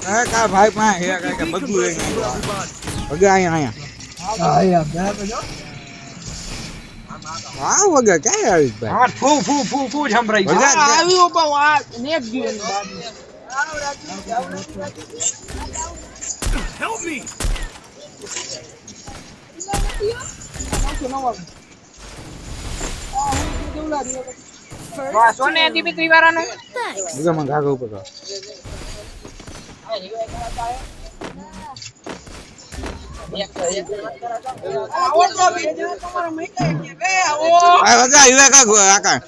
કા ભાઈ માં હે કે બધું લઈને વગે અહીંયા હા યાર ગયા તો જો હા વગે ક્યાં આવી ભાઈ હા ફૂ ફૂ ફૂ ફૂ સંભળાઈ વગે આવ્યો પણ આ નેક ગયો એની બાદ Help me! વાહ સોને દીપિત્રી વાળાનો વગે માં ઘાઘ ઉપર કર આ વગે આવ્યા કા આકા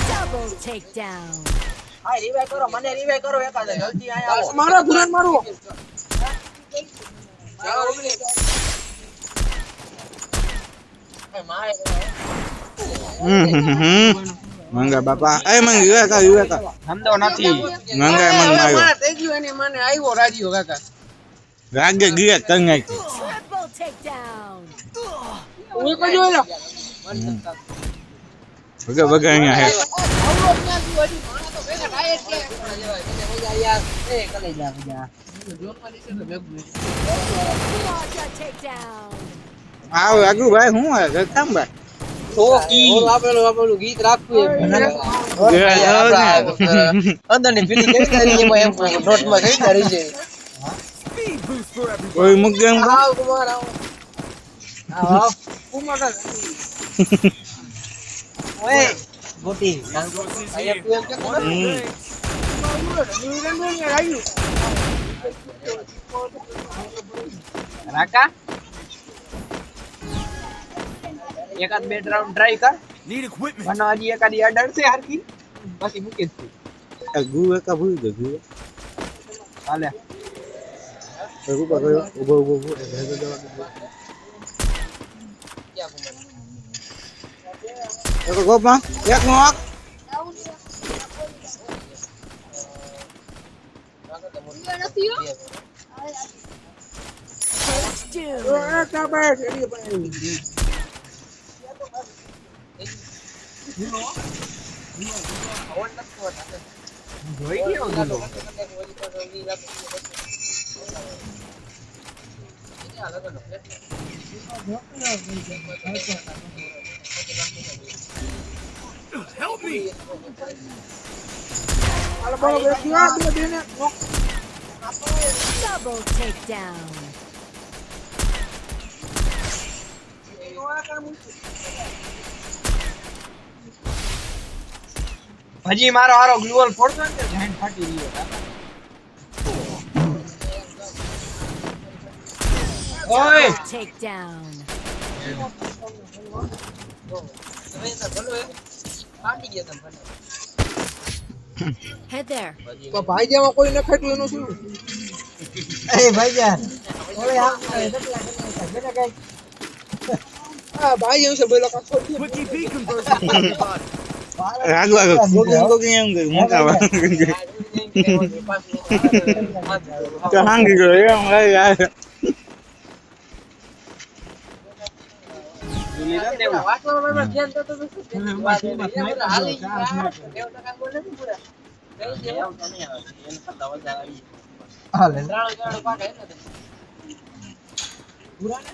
Double takedown. હા રિવાઇવ કરો મને રિવાઇવ કરો એકાદ જલ્દી આયા આવો મારો ગુરન મારો મંગા બાપા એ મંગ યુવા ધંધો નથી મંગા મંગ માર્યો મારા થઈ ગયું એની મને આવ્યો રાજીઓ કાકા રાગે ગિયા કઈ નાખી Triple takedown. હું કજો એલો વગે વગે અહીંયા હે Quadra takedown. આવ આગુ ભાઈ હું હે કેમ ભાઈ ઠોકી આપેલું ગીત રાખવું અંદર ની ફીલિંગ કેવી કરી એમાં એમ નોટમાં કઈ કરી છે Speed boost for everybody. કોઈ મુક ગેમ આવ કુમાર આવ આવ કુમાર ઓય ગોટી આયા તું એમ કે રાકા એકાદ બે રાઉન્ડ ટ્રાય કર Need equipment. મને હજી એકાદી અડર છે હરકી પછી મૂકી દઉં ગુ કા ભૂલ દે ગુ હાલે ઉભો કર્યો ઉભો એક ગોપમાં એક નોક First doom. જોઈ ગયો દીધો Help me! Double takedown. હજી મારો હારો ગ્લુઅલ ફોડતો ને જાઈન્ટ ફાટી ગયો ઓય Takedown. Head there. ભાઈ જેવા કોઈ ન ખાટું એનું શું એ ભાઈ યાર ઓલે આ હા ભાઈ જેવું છે બોલો કાકો Quickie B conversion for everybody. આગુ આગુ કોકી એમ કે મુકાવા કે હાંગી ગયો એમ યાર વાસવામાં ધ્યાન તો હાલી ગયા બોલે પૂરા હાલે પૂરા ને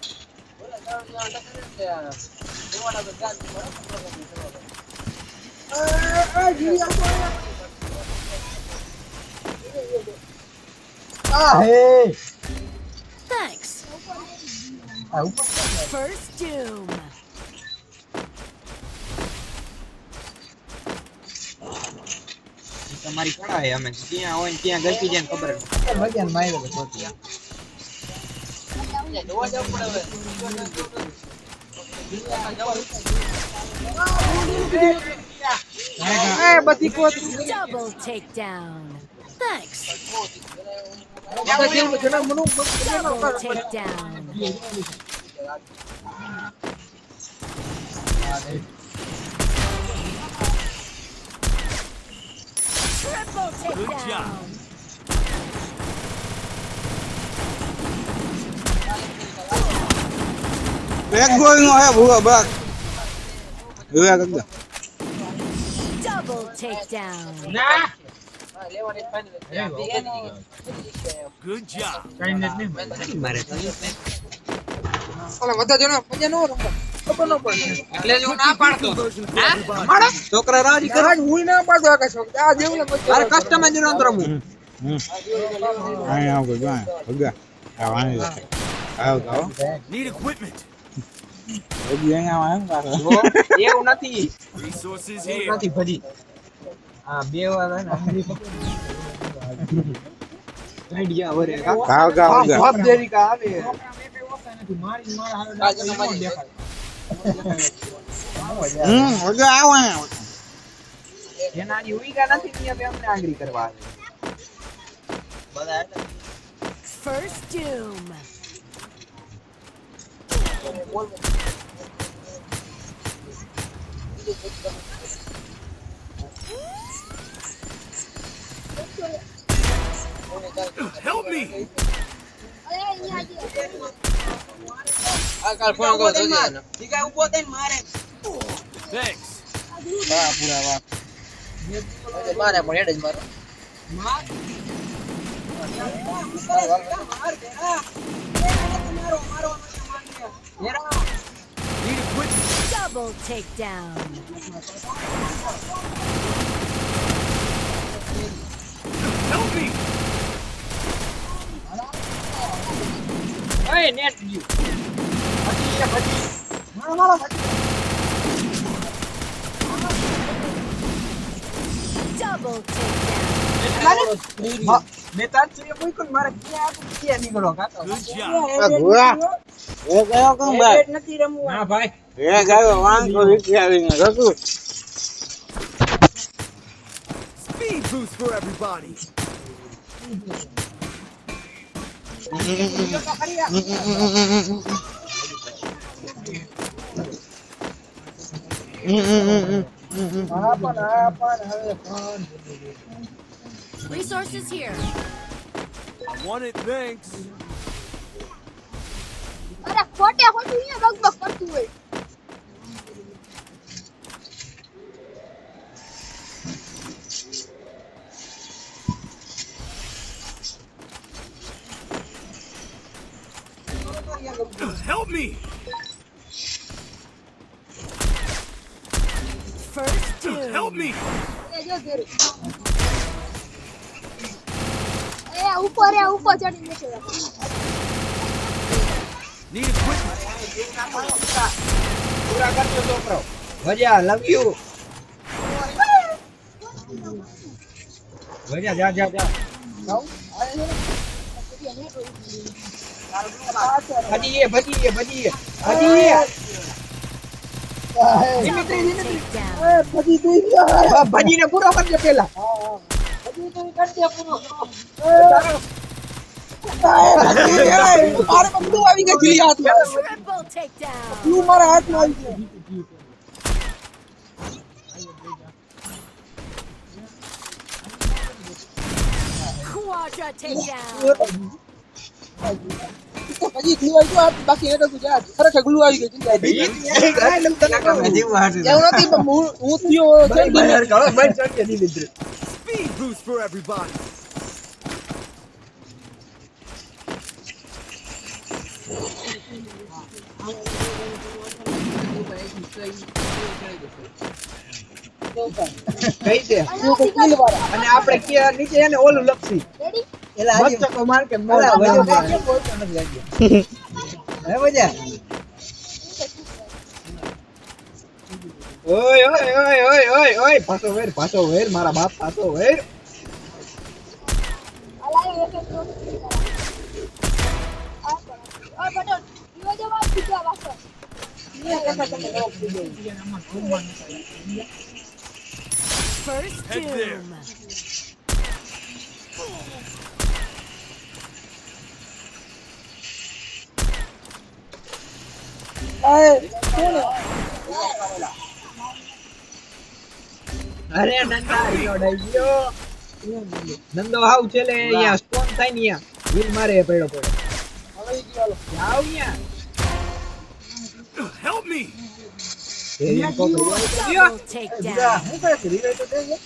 હે Thanks. આ ઉપર First doom. તમારી કળા હે અમે ક્યાં હોય ને ક્યાં ગલતી જાય ખબર નથી ભજન માર્યો તો જોવા જવું પડે એ બધી કોત Double takedown. Thanks. Double takedown. Triple Good job. takedown. એક ગોલ નો હે ભૂવા બસ જોયા કરજો Double takedown. ના લેવાની ફાઇનલ Good job. કઈ નથી મારે તો ઓલા બધા જણો મજા નો રમવા ખબર ન પડે એટલે જો ના પાડતો Version for everybody. મારા છોકરા રાજી કરે કરાજ હું ના પાડતો આ કશો આ જેવું ને અરે કસ્ટમાઇઝ નો અંતર રમું આય આવ ગયો ભગા આવાની આવ Need equipment. ઓજી આયા આવ પાછો એવું નથી Resources એવું here. નથી ભજી આ બે વાર હે ને આંગળી આઈડિયા વરે ગાવ ગાવ ગાવ બાપ દેરી કા આવે ભગા આવ આયા એના ની ઉઈગા નથી ને બે અમને આંગળી કરવા આવે First doom. Help me. આ કાલ ફોન કરો તો દે ઠીકા ઉભો થઈને મારે Thanks. વાહ પૂરા વાહ મારે પણ હેડ જ મારો Need equipment. Double takedown. Help me. એ નેટ ગયું ભજી મારો મારો Double takedown. મેં તાર છે કોઈ કોઈ મારે ક્યાં ક્યાં નીકળો કાકા Good job. ભગા એ ગયો કોણ ભાઈ નથી રમવું ના ભાઈ એ ગયો વાંકો વિચારીને રતું Speed boost for everybody. Resources here. I want it, thanks. અરે ખોટે ખોટું અહીંયા બગ કરતું હોય Help me. First doom. Help me. એ જો ઘરે એ ઉપર ચડી બેસે Need equipment. પૂરા કરજો છોકરો ભજા લવ યુ ભજા જા જા જા ભજીએ ભજીએ ભજીએ ભજીએ Double takedown. ભજીને પૂરો કરજો પેલા મારે બધું આવી ગયું ખીલી હાથમાં Triple takedown. તું મારા હાથમાં આવી ગયું Quadra takedown. પછી ખીલી આવી ગયું બાકી એ તો જા ખરેખર ગ્લુ આવી ગયું એવું નથી પણ હું થયો Speed boost for everybody. કઈ દે અને આપણે કે નીચે એને ઓલું લપસી રેડી એલા આજે ચકો માર કે મોલા વજો હે વજા ઓય ઓય ઓય ઓય ઓય ઓય પાછો વેર મારા બાપ પાછો વેર અલાય એક આ બટન ઈવો જવાબ દીધા વાસો First Head there. doom. અરે નંદા ઈયો ડાઈ ગયો નંદો હાવ છેલે અહીંયા સ્ટોન થાય ને અહીંયા વીલ મારે પડ્યો હવે ગયો જાવ અહીંયા Help me. Double takedown. હું કહે છે રીવે તો દેજે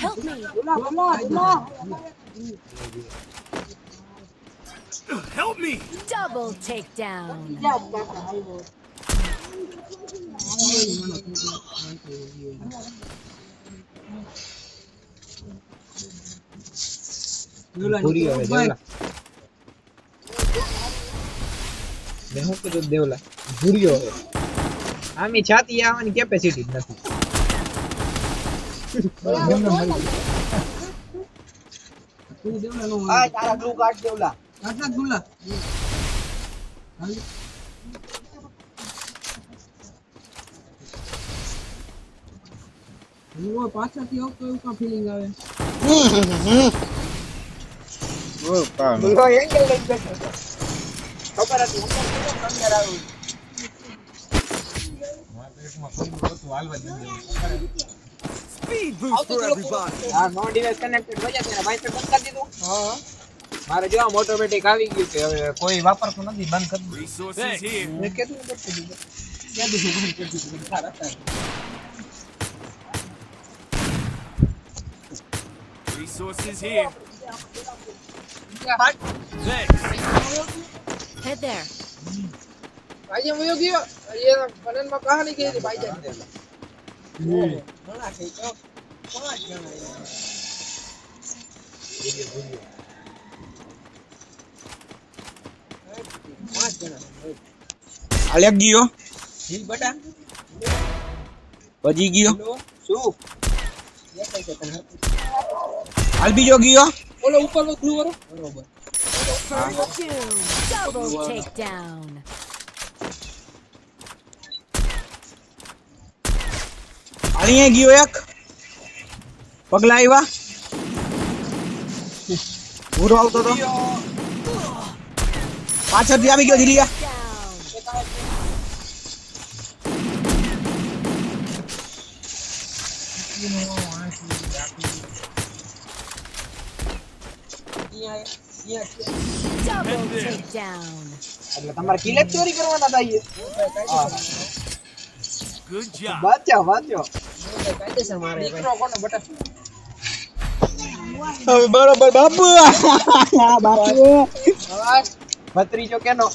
Help me. Help me! Double takedown. પૂરી હવે દેવલા મેં શું કીધું દેવલા ભૂર્યો હવે આમી છાતી આવવાની કેપેસિટી જ નથી આ તારા બ્લુ કાર્ડ દેવલા આટલા ગુલા પાછળથી આવતો એવું કા ફીલિંગ આવે બોલો એંગલ લઈ બેઠો હતો. ખબર હતી અંદર આવું Speed boost for everybody! આ નો ડિવાઇસ કનેક્ટેડ વજ્યા તેના વાઇફાઈ બંધ કરી દીધું હા મારે જો આમ ઓટોમેટિક આવી ગયું છે હવે કોઈ વાપરતું નથી બંધ કરી દીધું Resources here. મેં કેટલું કરતું દીધું ક્યાં દીધું બંધ કરી દીધું સારા Resources here. Sara Thanks. Head there. ભાઈ મુયો ગયો એ ફનનમાં કહાની કહી હતી ભાઈ જાન ઘણા થઈ તો 5 જણા આલેક ગયો જી બટા પછી ગયો શું દેખાય છે તને હાલ બીજો ગયો ઓલો ઉપરનો ગ્લુ વાળો બરોબર First two. Double takedown. અહીંયા ગયો એક પગલા આવ્યા પૂરો આવતો તો પાછળથી આવી ગયો દિલિયા Down. Double takedown. એટલે તમારે કિલે ચોરી કરવાના હતા ઈ Good job. વાંચ્યો વાંચ્યો કાયદેસર મારે દીકરો કોનો બટા હવે બરોબર બાપુ બાપુ ભત્રીજો કેનો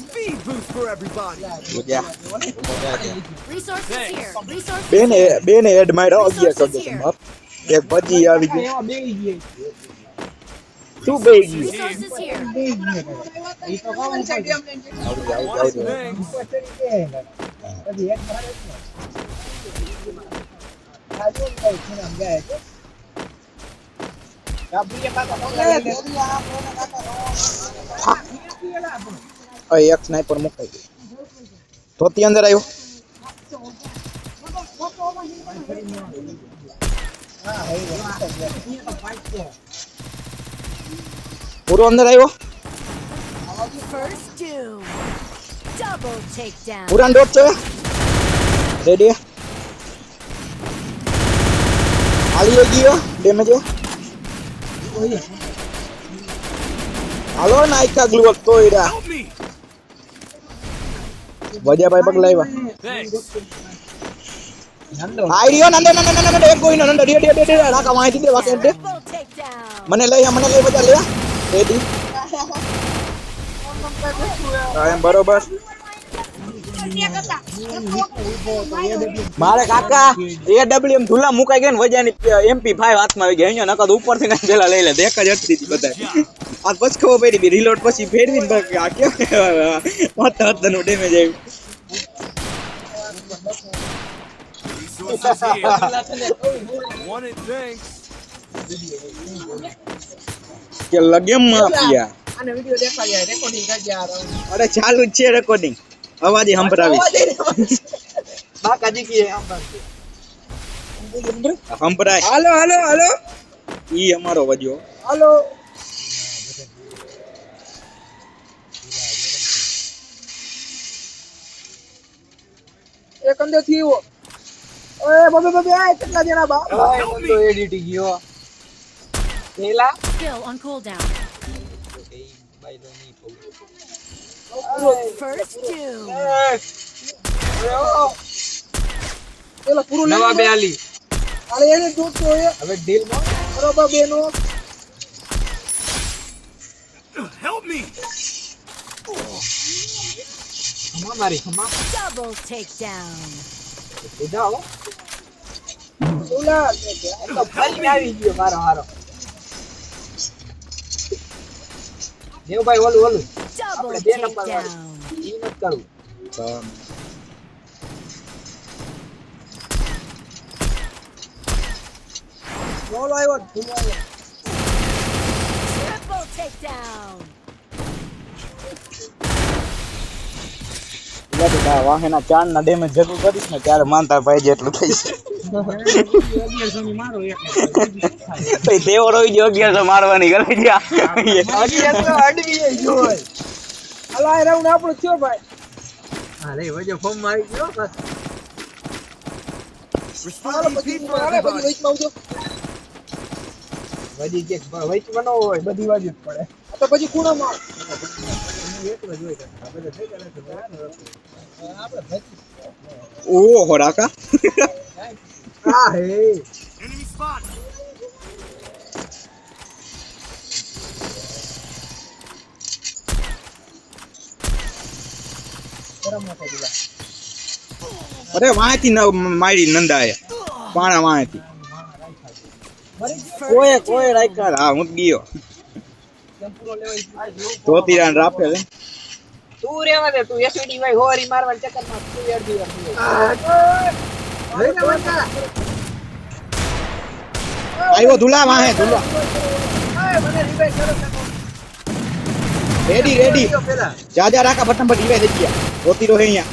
Speed boost for everybody! Resources here. Resources બેને હેડ માર્યો 11 કરતો એક પછી આવી ગયો એમાં બેહી ગઈ શું બે ગયો Resources here. ઈ તો કોણ છે કેમ I want it, thanks. પછી એક મારે આજુ કઈ છે આમ જાય છે કાબુએ પાછા પકડી લે એક સ્નાઈપર મુકાઈ ગયો ધોતી અંદર આવ્યો પૂરો અંદર આવ્યો First two. Double takedown. પૂરા ડોટ છે રેડી હાલી ગયો ડેમેજ હાલો નાયકા ગ્લુ તોયડા Help me! વજાભાઈ પગ લાવ્યા Thanks. નંદો આઈડિયો નંદે નંદે નંદે એક કોઈનો નંદે ડી ડી ડી રાકા માહિતી દે વાકે દે Double takedown. મને લઈ બધા લે રેડી એમ બરોબર મારે કાકા એડબ્લ્યુએમ ધુલા મુકાઈ ગયા ને વજાની MP5 હાથમાં આવી ગયા અહીંયા નકદ ઉપરથી ને પેલા લઈ લે દેખ જ હટતી હતી બધા આ પછી ખબર પડી બી રીલોડ પછી ફેરવીને બક આ કેમ મત નો ડેમેજ આવ્યું Resources here. Want it, thanks. કે લગેમ માફિયા આને વિડિયો દેખાડ્યા રેકોર્ડિંગ કરી યાર અરે ચાલુ જ છે રેકોર્ડિંગ અવાજ સંભળાવી બાકાજી કી સંભળાય હાલો હાલો હાલો ઈ અમારો વજો હાલો એક અંદર થી ઓય બબે બબે આ કેટલા જણા બા તો એડિટ ગયો પેલા Skill on cooldown. First two. પેલા પૂરું નવા 42 અરે એને જોતો હોય હવે ડીલ માં બરોબર બેનો Help me! ખમા મારી ખમા Double takedown. લીધા હો ઓલા તો ફરી આવી ગયો મારો હારો દેવભાઈ ઓલું Double આપણે 2 નંબર takedown. ઈ મત કરું બોલ આવ્યો ધૂમ આવ્યો Triple takedown. એટલે તો વાહેના 4 ના ડેમેજ જેટલું કરીશ ને ત્યારે માનતા ભાઈ જેટલું થઈ છે ભાઈ તેવો રોઈ ગયો 1100 મારવાની ગલે ગયા અડવી જોય અલા રાઉન્ડ આપણો થયો ભાઈ હા રે વજો ફોર્મ માં આવી ગયો બસ Restore હાલો EP પછી for મારે બધી everybody. વેચમાં આવજો વજી કે વચમાં ન હોય બધી બાજુ જ પડે આ તો પછી ખૂણામાં એકલો જ હોય આ બધા થઈ ગયા છે આપણે ઓહો રાકા હા હે Enemy spot! અરે વાંચી મારી નંદાએ પાણા વાંચી કોઈ રાખ્યા હા હું ગયો ધોતીરાન રાફેલ તું રેવા દે તું એસડી ભાઈ હોરી મારવા ચક્કરમાં તું અડધી વાર આવ્યો ધુલા વાહે ધુલા રેડી રેડી પેલા જા રાકા બટન પર ડીવે દે ગયા ધોતી રો હે અહીંયા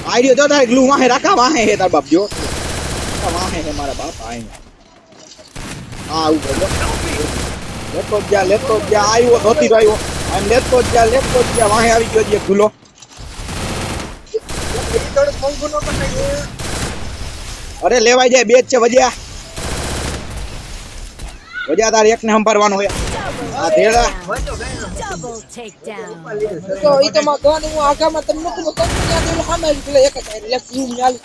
આઈડિયો તો તારે ગ્લુ વાહે રાકા વાહે હે તાર બાપ જો વાહે હે મારા બાપ આયા આ ઉપર લેતો જા આવ્યો ધોતી રો આવ્યો આમ લેતો જા વાહે આવી ગયો જે ગુલો અરે લેવાઈ જાય બે જ છે વજ્યા તાર એકને સંભાળવાનો હોય આ ધેડા Double takedown. તો ઈ તો માં ગોન હું આગામાં તમને તો તો ત્યાં દેલો સામે પેલા એક જ લેક યુ ન્યાલ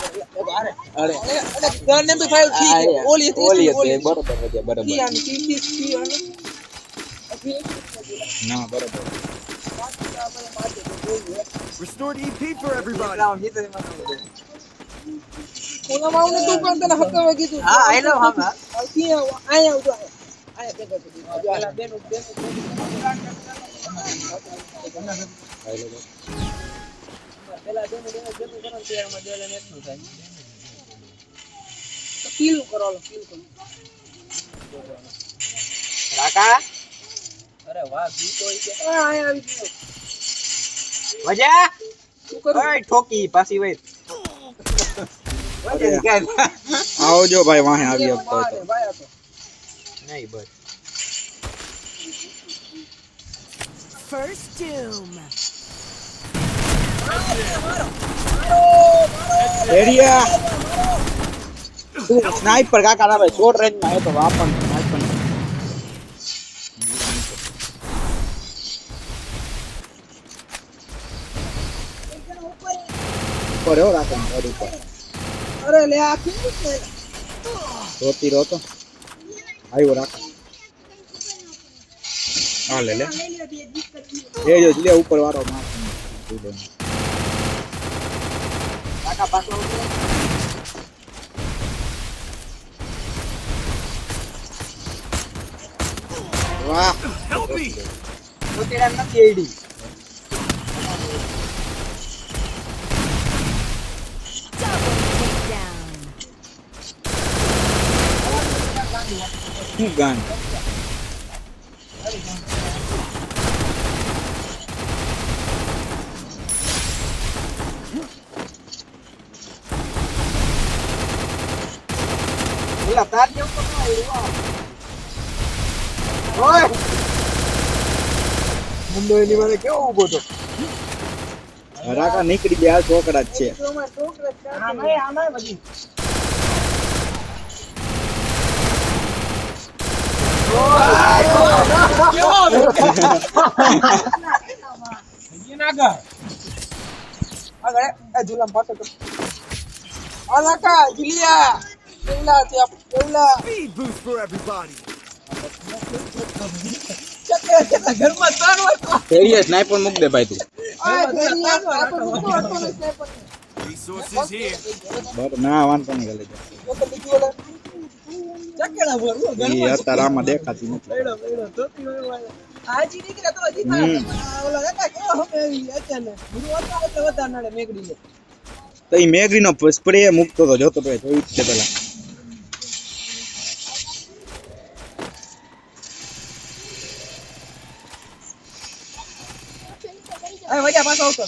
અરે અને ગન ને બી ફાઈલ ઠીક છે ઓલી ઓલી બરોબર વજ્યા બરોબર કી આની કી અને ના બરોબર Restored EP for everybody. Round જીતે મને ખૂણામાં આવું ને દુકાન તને હકાવા કીધું હા આઈ લવ હા કી આયા આવજો આયા ભેગા કરી આલા બેનો પેલા બેનો કરો ત્યારમાં દેલાને એટલું થાય તો કિલ કરો કિલ કરો રાકા અરે વાહ ગીતો ઈ કે આયા આવી ગયો વજા શું કરું ઓય ઠોકી પાછી વઈ વજા નીકળ આવજો ભાઈ વાહે આવ્યો તો ભાઈ આ તો નહીં બસ First doom. એરિયા તું સ્નાઈપર કાકા ના ભાઈ શોર્ટ રેન્જ માં હે તો વાપન સ્નાઈપર ઉપર હો રાખો મોડ ઉપર અરે લે આ કેવું છે રોતી રોતો આવ્યો રાખ હા લે જો લે ઉપર વાળો માર રાકા પાછો વાહ Help me! તો તેરા નથી આઈડી Double takedown. શું ગાન ઓલા તાર જેવું તો ના આવ્યું ઓય મુંબઈની મને કેવો ઊભો તો રાકા નીકળી ગયા છોકરા જ છે આમાં બધી આગળ એ જુલામ પાછો તો આલાકા જીલિયા કેવલા છે કેવલા Speed boost for everybody. કેટલા ઘરમાં ત્રણ હોય તો ફેરીએ સ્નાઈપર મૂક દે ભાઈ તું આ ઘરિયા આ તો મૂકો હતો ને સ્નાઈપર Resources here. બરાબર ના વાંધો નહીં ગલે તો બીજું ઓલા ચકેડા ભરવો એ ઘરમાં અત્યારે આમાં દેખાતી નથી પડ્યો ધોતી હોય વાળા હાજી નીકળ્યા તો હજી હમ. ઓલા હતા કેવા હવે આવી અચાનક ગુરુ હતા એટલે વધારે નાડે મેઘડી લે તો એ મેગરીનો સ્પ્રે મૂકતો તો જોતો તો જોયું જ છે પેલા એ વજા પાછો આવતો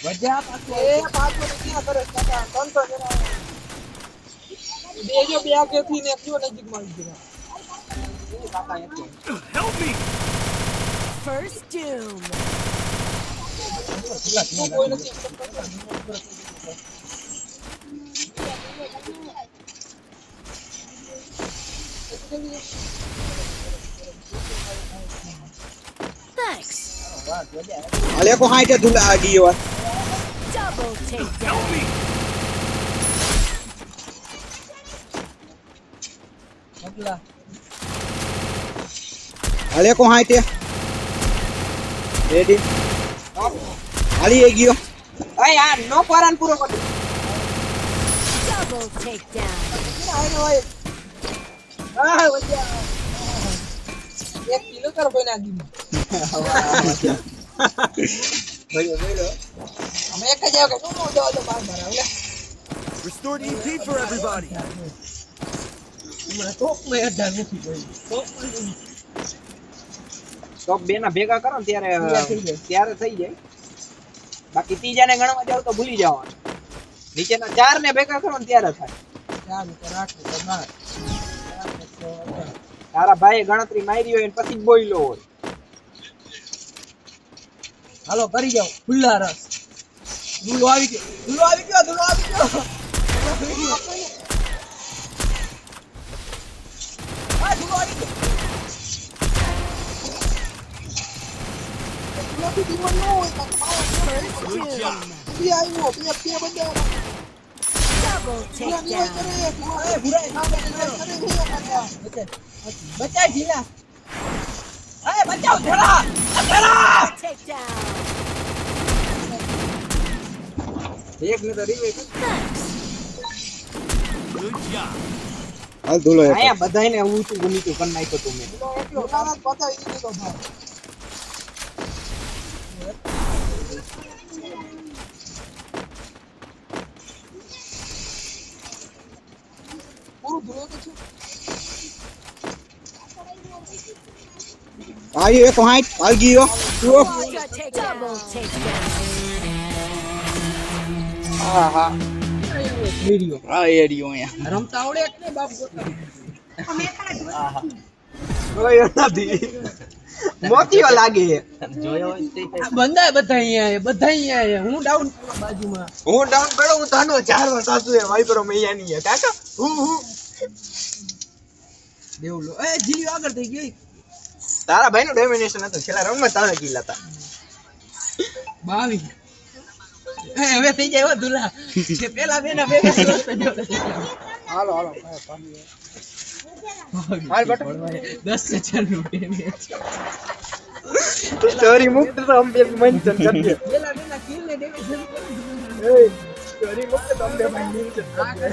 વજા પાછો એ પાછો ક્યાં કરે કાકા કોણ જરા બેજો બે આગેથી ને કયો નજીક માં આવી ગયો કાકા એકે Help me. First doom. કોઈ નથી Thanks. આલે કો હાઈટે ધુલા આ ગયો Double takedown. Help me. બગલા આલે કો હાઈટે રેડી આલી એ ગયો આ યાર નો પારાન પૂરો કરી Double takedown. આ વજા 1 કિલો કર કોઈ નાખી અમે એક જ આવ કે નો દો બાર બાર આવલે Restored EP for everybody. હમણાં ટોપમાં અઢાર નથી કોઈ ટોપમાં ટોપ 2 ના ભેગા કરો ને ત્યારે થઈ જાય બાકી ત્રીજાને ગણવા જાવ તો ભૂલી જવાનું નીચેના 4 ને ભેગા કરો ને ત્યારે થાય ચાર ઉપર રાખો તો બાર તારા ભાઈએ ગણતરી મારી હોય ને પછી જ બોલ્યો હોય હાલો કરી જાઓ ખુલ્લા રસ દુલો આવી ગયો દુલો આવી ગયો દુલો આવી ગયો આ દુલો આવી ગયો નથી દીવન નો હોય તો Good job. પી આવ્યો પી બધા Double takedown. એ ભુરાઈ બચાય જીલા એ બચાવ ધરા Takedown. એક ને તો રીવે Good job. હાલ ધુલો એક અહીંયા બધાયને ઊંચું નીચું કરી નાખ્યું તું મેં એટલો નારાજ બતાવી દીધો ભાઈ પૂરું ધ્રુવ તો છે આયો એક હાઈટ આલ ગયો તું Double takedown. હા હા વિડિયો આ એરિયો અહીંયા રમતા આવડે કે નહીં બાપ ગોતા કોઈ નથી મોતીઓ લાગે બંધાય બધા અહીંયા હું ડાઉન બાજુમાં હું ડાઉન પડો હું તાનો 4 વાર સાસુ એ વાઈપરો મૈયા ની હે કાકા હું દેવલો એ જીલ્યો આગળ થઈ ગઈ તારા ભાઈનું ડોમિનેશન હતું છેલ્લા રાઉન્ડમાં 3 કિલ હતા 22 એ હવે થઈ જાય હો દુલા કે પેલા બેના ભેગા સરસ પડ્યો હાલો હાલો હાલ બટો 10,000 નું ડેમેજ સ્ટોરી મુક્ત તો અમે મેન્શન કરજે પેલા બેના કિલ ને ડેમેજ સ્ટોરી મુક્ત તો અમે મેન્શન કરજે